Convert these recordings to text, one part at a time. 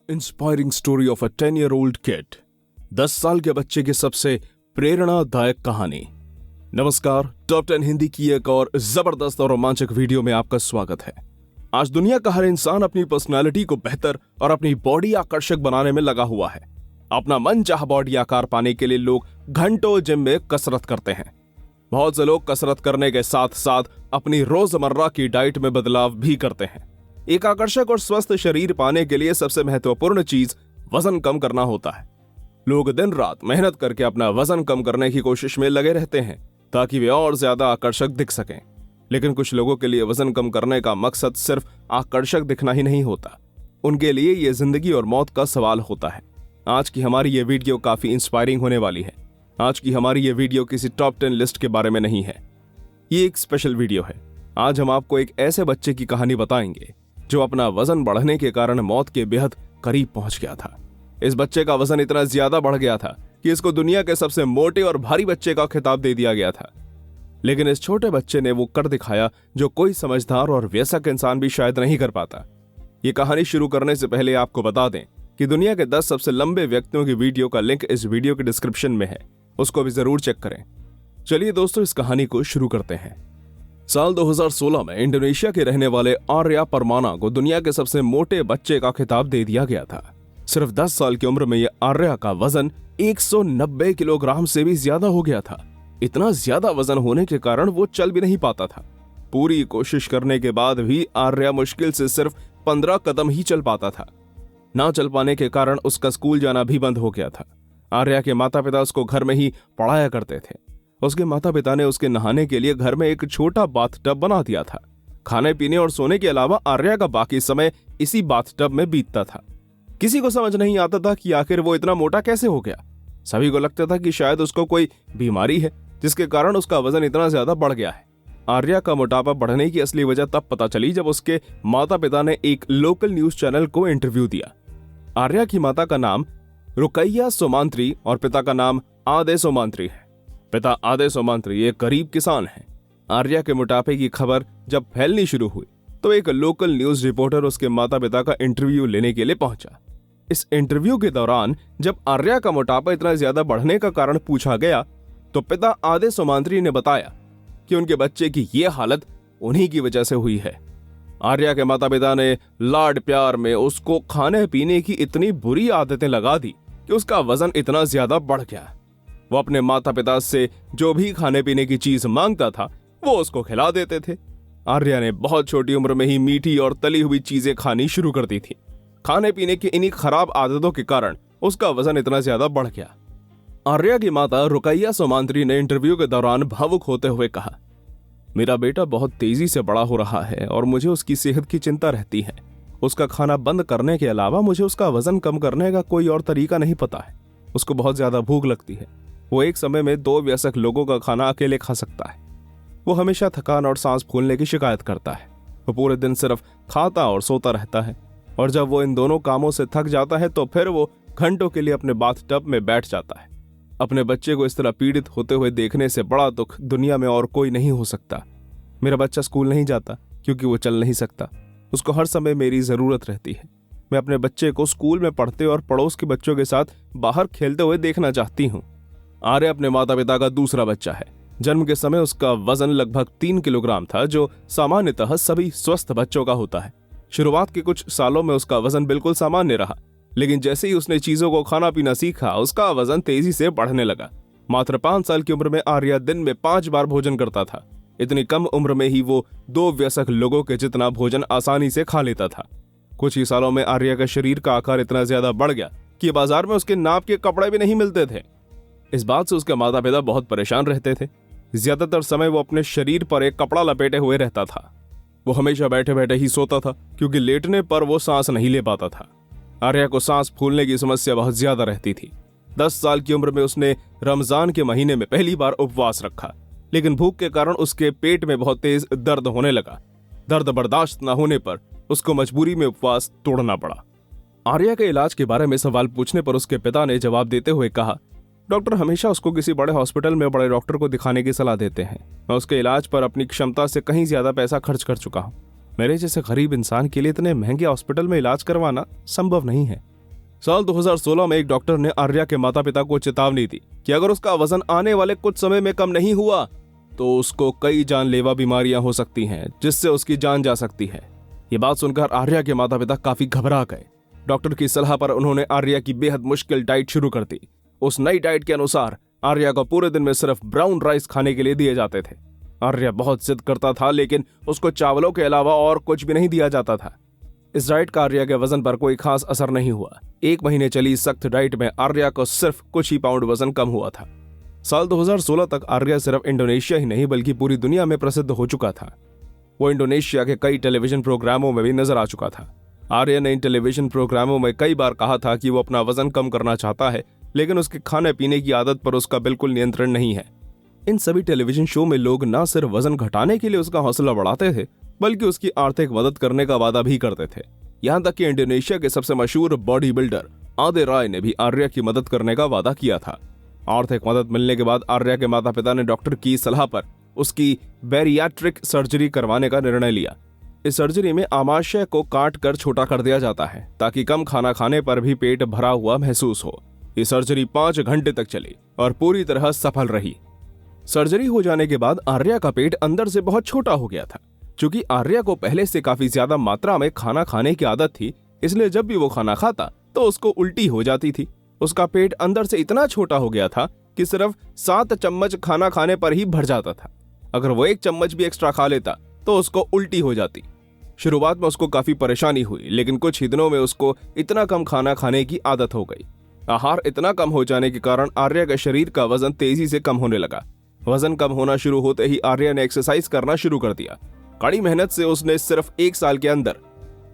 Inspiring story of a 10-year-old kid. 10 साल के बच्चे की सबसे प्रेरणादायक कहानी। नमस्कार, टॉप 10 हिंदी की एक और जबरदस्त और रोमांचक वीडियो में आपका स्वागत है। आज दुनिया का हर इंसान अपनी पर्सनालिटी को बेहतर और अपनी बॉडी आकर्षक बनाने में लगा हुआ है। अपना मनचाहा बॉडी आकार पाने के लिए लोग घंटों जिम में कसरत करते हैं। बहुत से लोग कसरत करने के साथ साथ अपनी रोजमर्रा की डाइट में बदलाव भी करते हैं। एक आकर्षक और स्वस्थ शरीर पाने के लिए सबसे महत्वपूर्ण चीज वजन कम करना होता है। लोग दिन रात मेहनत करके अपना वजन कम करने की कोशिश में लगे रहते हैं ताकि वे और ज्यादा आकर्षक दिख सकें। लेकिन कुछ लोगों के लिए वजन कम करने का मकसद सिर्फ आकर्षक दिखना ही नहीं होता, उनके लिए ये जिंदगी और मौत का सवाल होता है। आज की हमारी ये वीडियो काफी इंस्पायरिंग होने वाली है। आज की हमारी ये वीडियो किसी टॉप 10 लिस्ट के बारे में नहीं है, ये एक स्पेशल वीडियो है। आज हम आपको एक ऐसे बच्चे की कहानी बताएंगे जो अपना वजन बढ़ने के कारण मौत के बेहद करीब पहुंच गया था। इस बच्चे का वजन इतना ज्यादा बढ़ गया था कि इसको दुनिया के सबसे मोटे और भारी बच्चे का खिताब दे दिया गया था। लेकिन इस छोटे बच्चे ने वो कर दिखाया जो कोई समझदार और वयस्क इंसान भी शायद नहीं कर पाता। ये कहानी शुरू करने से पहले आपको बता दें कि दुनिया के 10 सबसे लंबे व्यक्तियों की वीडियो का लिंक इस वीडियो के डिस्क्रिप्शन में है, उसको भी जरूर चेक करें। चलिए दोस्तों, इस कहानी को शुरू करते हैं। साल 2016 में इंडोनेशिया के रहने वाले आर्या परमाना को दुनिया के सबसे मोटे बच्चे का खिताब दे दिया गया था। सिर्फ 10 साल की उम्र में यह आर्या का वजन 190 किलोग्राम से भी ज्यादा हो गया था। इतना ज्यादा वजन होने के कारण वो चल भी नहीं पाता था। पूरी कोशिश करने के बाद भी आर्या मुश्किल से सिर्फ 15 कदम ही चल पाता था। ना चल पाने के कारण उसका स्कूल जाना भी बंद हो गया था। आर्या के माता पिता उसको घर में ही पढ़ाया करते थे। उसके माता पिता ने उसके नहाने के लिए घर में एक छोटा बाथटब बना दिया था। खाने पीने और सोने के अलावा आर्या का बाकी समय इसी बाथटब में बीतता था। किसी को समझ नहीं आता था कि आखिर वो इतना मोटा कैसे हो गया। सभी को लगता था कि शायद उसको कोई बीमारी है जिसके कारण उसका वजन इतना ज्यादा बढ़ गया है। आर्या का मोटापा बढ़ने की असली वजह तब पता चली जब उसके माता पिता ने एक लोकल न्यूज चैनल को इंटरव्यू दिया। आर्या की माता का नाम रुकैया सोमांत्री और पिता का नाम आदे सोमांत्री है। पिता आदे सोमांत्री एक गरीब किसान हैं। आर्या के मोटापे की खबर जब फैलनी शुरू हुई तो एक लोकल न्यूज रिपोर्टर उसके माता पिता का इंटरव्यू लेने के लिए पहुंचा। इस इंटरव्यू के दौरान जब आर्या का मोटापा इतना ज्यादा बढ़ने का कारण पूछा गया तो पिता आदे सोमांत्री ने बताया कि उनके बच्चे की ये हालत उन्हीं की वजह से हुई है। आर्या के माता पिता ने लाड प्यार में उसको खाने पीने की इतनी बुरी आदतें लगा दी कि उसका वजन इतना ज्यादा बढ़ गया। वो अपने माता पिता से जो भी खाने पीने की चीज मांगता था वो उसको खिला देते थे। आर्या ने बहुत छोटी उम्र में ही मीठी और तली हुई चीजें खानी शुरू कर दी थी। खाने पीने की इन्हीं खराब आदतों के कारण उसका वजन इतना ज्यादा बढ़ गया। आर्या की माता रुकैया सोमांत्री ने इंटरव्यू के दौरान भावुक होते हुए कहा, मेरा बेटा बहुत तेजी से बड़ा हो रहा है और मुझे उसकी सेहत की चिंता रहती है। उसका खाना बंद करने के अलावा मुझे उसका वजन कम करने का कोई और तरीका नहीं पता है। उसको बहुत ज्यादा भूख लगती है। वो एक समय में 2 वयस्क लोगों का खाना अकेले खा सकता है। वो हमेशा थकान और सांस फूलने की शिकायत करता है। वो पूरे दिन सिर्फ खाता और सोता रहता है और जब वो इन दोनों कामों से थक जाता है तो फिर वो घंटों के लिए अपने बाथटब में बैठ जाता है। अपने बच्चे को इस तरह पीड़ित होते हुए देखने से बड़ा दुख दुनिया में और कोई नहीं हो सकता। मेरा बच्चा स्कूल नहीं जाता क्योंकि वो चल नहीं सकता। उसको हर समय मेरी जरूरत रहती है। मैं अपने बच्चे को स्कूल में पढ़ते और पड़ोस के बच्चों के साथ बाहर खेलते हुए देखना चाहती हूँ। आर्या अपने माता पिता का दूसरा बच्चा है। जन्म के समय उसका वजन लगभग 3 किलोग्राम था, जो सामान्यतः सभी स्वस्थ बच्चों का होता है। शुरुआत के कुछ सालों में उसका वजन बिल्कुल सामान्य रहा, लेकिन जैसे ही उसने चीजों को खाना पीना सीखा उसका वजन तेजी से बढ़ने लगा। मात्र 5 साल की उम्र में आर्या दिन में 5 बार भोजन करता था। इतनी कम उम्र में ही वो 2 वयस्क लोगों के जितना भोजन आसानी से खा लेता था। कुछ ही सालों में आर्या का शरीर का आकार इतना ज्यादा बढ़ गया कि बाजार में उसके नाप के कपड़े भी नहीं मिलते थे। इस बात से उसके माता पिता बहुत परेशान रहते थे। ज्यादातर समय वो अपने शरीर पर एक कपड़ा लपेटे हुए रहता था। वो हमेशा बैठे बैठे ही सोता था क्योंकि लेटने पर वो सांस नहीं ले पाता था। आर्या को सांस फूलने की समस्या बहुत ज्यादा रहती थी। 10 साल की उम्र में उसने रमजान के महीने में पहली बार उपवास रखा, लेकिन भूख के कारण उसके पेट में बहुत तेज दर्द होने लगा। दर्द बर्दाश्त न होने पर उसको मजबूरी में उपवास तोड़ना पड़ा। आर्या के इलाज के बारे में सवाल पूछने पर उसके पिता ने जवाब देते हुए कहा, डॉक्टर हमेशा उसको किसी बड़े हॉस्पिटल में बड़े डॉक्टर को दिखाने की सलाह देते हैं। मैं उसके इलाज पर अपनी क्षमता से कहीं ज्यादा पैसा खर्च कर चुका हूँ। मेरे जैसे गरीब इंसान के लिए इतने महंगे हॉस्पिटल में इलाज करवाना संभव नहीं है। साल 2016 में एक डॉक्टर ने आर्या के माता पिता को चेतावनी दी कि अगर उसका वजन आने वाले कुछ समय में कम नहीं हुआ तो उसको कई जानलेवा बीमारियां हो सकती हैं, जिससे उसकी जान जा सकती है। ये बात सुनकर आर्या के माता पिता काफी घबरा गए। डॉक्टर की सलाह पर उन्होंने आर्या की बेहद मुश्किल डाइट शुरू कर दी। उस नई डाइट के अनुसार आर्या को पूरे दिन में सिर्फ ब्राउन राइस खाने के लिए दिए जाते थे। आर्या बहुत जिद करता था, लेकिन उसको चावलों के अलावा और कुछ भी नहीं दिया जाता था। इस डाइट का आर्या के वजन पर कोई खास असर नहीं हुआ। 1 महीने चली सख्त डाइट में आर्या को सिर्फ कुछ ही पाउंड वजन कम हुआ था। साल 2016 तक आर्या सिर्फ इंडोनेशिया ही नहीं बल्कि पूरी दुनिया में प्रसिद्ध हो चुका था। वो इंडोनेशिया के कई टेलीविजन प्रोग्रामों में भी नजर आ चुका था। आर्या ने इन टेलीविजन प्रोग्रामों में कई बार कहा था कि वो अपना वजन कम करना चाहता है, लेकिन उसके खाने पीने की आदत पर उसका बिल्कुल नियंत्रण नहीं है। इन सभी टेलीविजन शो में लोग न सिर्फ वजन घटाने के लिए उसका हौसला बढ़ाते थे, बल्कि उसकी आर्थिक मदद करने का वादा भी करते थे। यहाँ तक कि इंडोनेशिया के सबसे मशहूर बॉडी बिल्डर आदे राय ने भी आर्या की मदद करने का वादा किया था। आर्थिक मदद मिलने के बाद आर्या के माता पिता ने डॉक्टर की सलाह पर उसकी बैरियाट्रिक सर्जरी करवाने का निर्णय लिया। इस सर्जरी में आमाशय को काट कर छोटा कर दिया जाता है ताकि कम खाना खाने पर भी पेट भरा हुआ महसूस हो। ये सर्जरी 5 घंटे तक चली और पूरी तरह सफल रही। सर्जरी हो जाने के बाद आर्या का पेट अंदर से बहुत छोटा हो गया था। चूंकि आर्या को पहले से काफी ज्यादा मात्रा में खाना खाने की आदत थी, इसलिए जब भी वो खाना खाता तो उसको उल्टी हो जाती थी। उसका पेट अंदर से इतना छोटा हो गया था कि सिर्फ 7 चम्मच खाना खाने पर ही भर जाता था। अगर वो 1 चम्मच भी एक्स्ट्रा खा लेता तो उसको उल्टी हो जाती। शुरुआत में उसको काफी परेशानी हुई, लेकिन कुछ ही दिनों में उसको इतना कम खाना खाने की आदत हो गई। आहार इतना कम हो जाने के कारण आर्या के शरीर का वजन तेजी से कम होने लगा। वजन कम होना शुरू होते ही आर्या ने एक्सरसाइज करना शुरू कर दिया। कड़ी मेहनत से उसने सिर्फ 1 साल के अंदर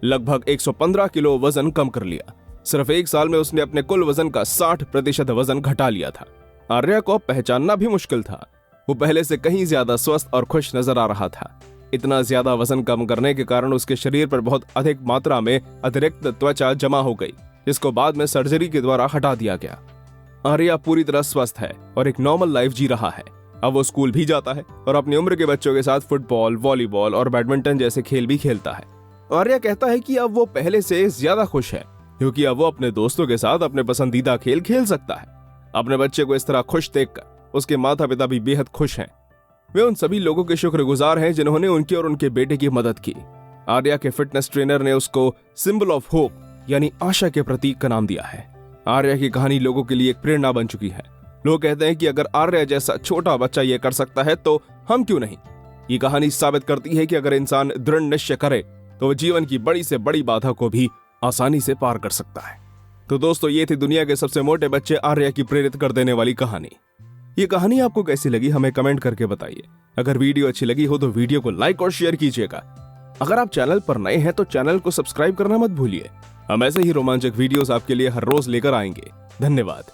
लगभग 115 किलो वजन कम कर लिया। सिर्फ 1 साल में उसने अपने कुल वजन का 60% वजन घटा लिया था। आर्या को पहचानना भी मुश्किल था। वो पहले से कहीं ज्यादा स्वस्थ और खुश नजर आ रहा था। इतना ज्यादा वजन कम करने के कारण उसके शरीर पर बहुत अधिक मात्रा में अतिरिक्त त्वचा जमा हो गई, जिसको बाद में सर्जरी के द्वारा हटा दिया गया। आर्या पूरी तरह स्वस्थ है और एक नॉर्मल लाइफ जी रहा है। अब वो स्कूल भी जाता है और अपनी उम्र के बच्चों के साथ फुटबॉल, वॉलीबॉल और बैडमिंटन जैसे खेल भी खेलता है। आर्या कहता है कि अब वो पहले से ज्यादा खुश है, क्योंकि अब वो अपने दोस्तों के साथ अपने पसंदीदा खेल खेल सकता है। अपने बच्चे को इस तरह खुश देखकर उसके माता पिता भी बेहद खुश हैं। वे उन सभी लोगों के शुक्रगुजार हैं जिन्होंने उनकी और उनके बेटे की मदद की। आर्या के फिटनेस ट्रेनर ने उसको सिंबल ऑफ होप यानी आशा के प्रतीक का नाम दिया है। आर्या की कहानी लोगों के लिए एक प्रेरणा बन चुकी है। लोग कहते हैं कि अगर आर्या जैसा छोटा बच्चा ये कर सकता है तो हम क्यों नहीं। ये कहानी साबित करती है कि अगर इंसान दृढ़ निश्चय करे तो वो जीवन की बड़ी से बड़ी बाधा को भी आसानी से पार कर सकता है। तो दोस्तों, ये थी दुनिया के सबसे मोटे बच्चे आर्या की प्रेरित कर देने वाली कहानी। ये कहानी आपको कैसी लगी हमें कमेंट करके बताइए। अगर वीडियो अच्छी लगी हो तो वीडियो को लाइक और शेयर कीजिएगा। अगर आप चैनल पर नए हैं तो चैनल को सब्सक्राइब करना मत भूलिए। हम ऐसे ही रोमांचक वीडियोस आपके लिए हर रोज लेकर आएंगे। धन्यवाद।